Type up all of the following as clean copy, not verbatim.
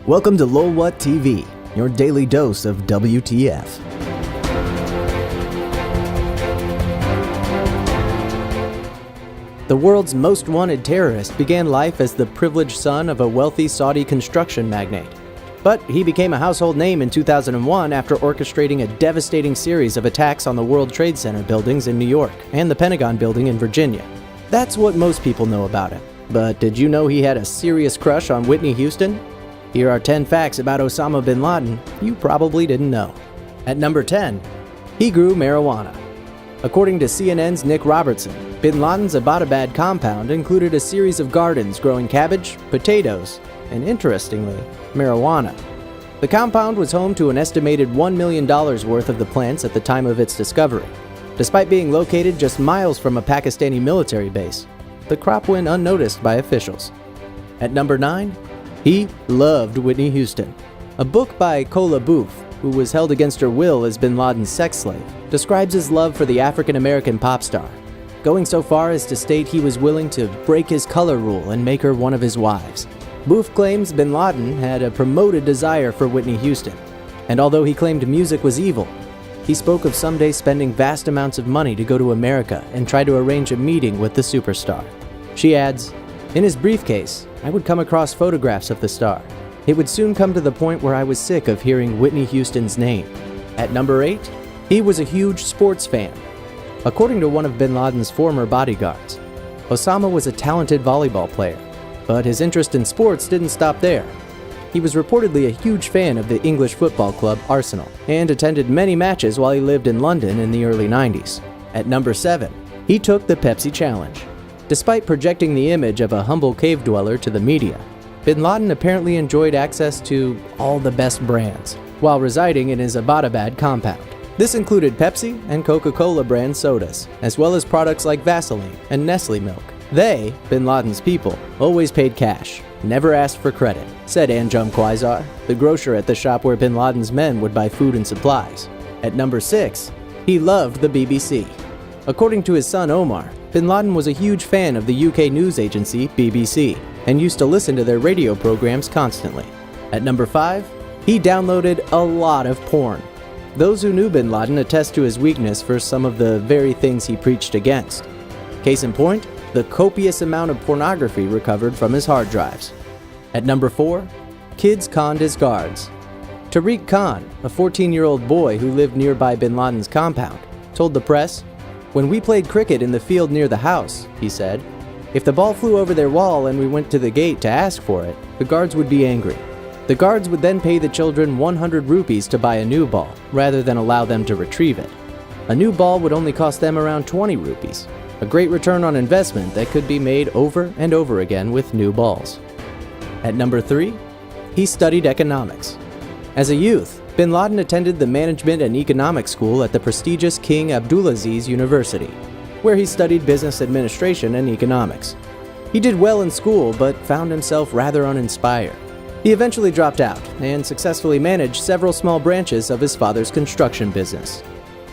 Welcome to LOLWOT TV, your daily dose of WTF. The world's most wanted terrorist began life as the privileged son of a wealthy Saudi construction magnate. But he became a household name in 2001 after orchestrating a devastating series of attacks on the World Trade Center buildings in New York and the Pentagon building in Virginia. That's what most people know about him. But did you know he had a serious crush on Whitney Houston? Here are 10 facts about Osama bin Laden you probably didn't know. At number 10, he grew marijuana. According to CNN's Nick Robertson, bin Laden's Abbottabad compound included a series of gardens growing cabbage, potatoes, and interestingly, marijuana. The compound was home to an estimated $1 million worth of the plants at the time of its discovery. Despite being located just miles from a Pakistani military base, the crop went unnoticed by officials. At number 9, he loved Whitney Houston. A book by Kola Booth, who was held against her will as bin Laden's sex slave, describes his love for the African-American pop star, going so far as to state he was willing to break his color rule and make her one of his wives. Booth claims bin Laden had a promoted desire for Whitney Houston, and although he claimed music was evil, he spoke of someday spending vast amounts of money to go to America and try to arrange a meeting with the superstar. She adds, "In his briefcase, I would come across photographs of the star. It would soon come to the point where I was sick of hearing Whitney Houston's name." At number 8, he was a huge sports fan. According to one of bin Laden's former bodyguards, Osama was a talented volleyball player, but his interest in sports didn't stop there. He was reportedly a huge fan of the English football club Arsenal and attended many matches while he lived in London in the early 90s. At number 7, he took the Pepsi challenge. Despite projecting the image of a humble cave dweller to the media, bin Laden apparently enjoyed access to all the best brands while residing in his Abbottabad compound. This included Pepsi and Coca-Cola brand sodas, as well as products like Vaseline and Nestle milk. They, bin Laden's people, always paid cash, never asked for credit, said Anjum Quaisar, the grocer at the shop where bin Laden's men would buy food and supplies. At number 6, he loved the BBC. According to his son Omar, bin Laden was a huge fan of the UK news agency BBC and used to listen to their radio programs constantly. At number 5, he downloaded a lot of porn. Those who knew bin Laden attest to his weakness for some of the very things he preached against. Case in point, the copious amount of pornography recovered from his hard drives. At number 4, kids conned his guards. Tariq Khan, a 14-year-old boy who lived nearby bin Laden's compound, told the press, "When we played cricket in the field near the house," he said, "if the ball flew over their wall and we went to the gate to ask for it, the guards would be angry. The guards would then pay the children 100 rupees to buy a new ball, rather than allow them to retrieve it. A new ball would only cost them around 20 rupees, a great return on investment that could be made over and over again with new balls." At number 3, he studied economics. As a youth, bin Laden attended the Management and Economics School at the prestigious King Abdulaziz University, where he studied business administration and economics. He did well in school, but found himself rather uninspired. He eventually dropped out and successfully managed several small branches of his father's construction business.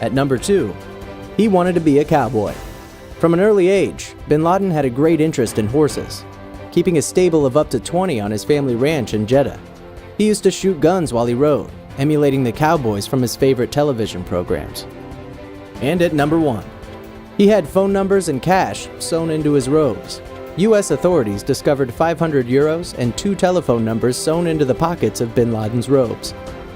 At number 2, he wanted to be a cowboy. From an early age, bin Laden had a great interest in horses, keeping a stable of up to 20 on his family ranch in Jeddah. He used to shoot guns while he rode, emulating the cowboys from his favorite television programs. And at number 1, he had phone numbers and cash sewn into his robes. U.S. authorities discovered 500 euros and 2 telephone numbers sewn into the pockets of bin Laden's robes.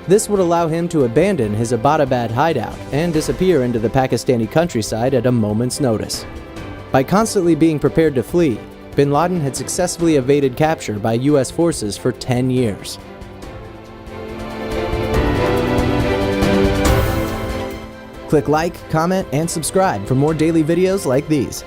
This would allow him to abandon his Abbottabad hideout and disappear into the Pakistani countryside at a moment's notice. By constantly being prepared to flee, bin Laden had successfully evaded capture by U.S. forces for 10 years. Click like, comment, and subscribe for more daily videos like these.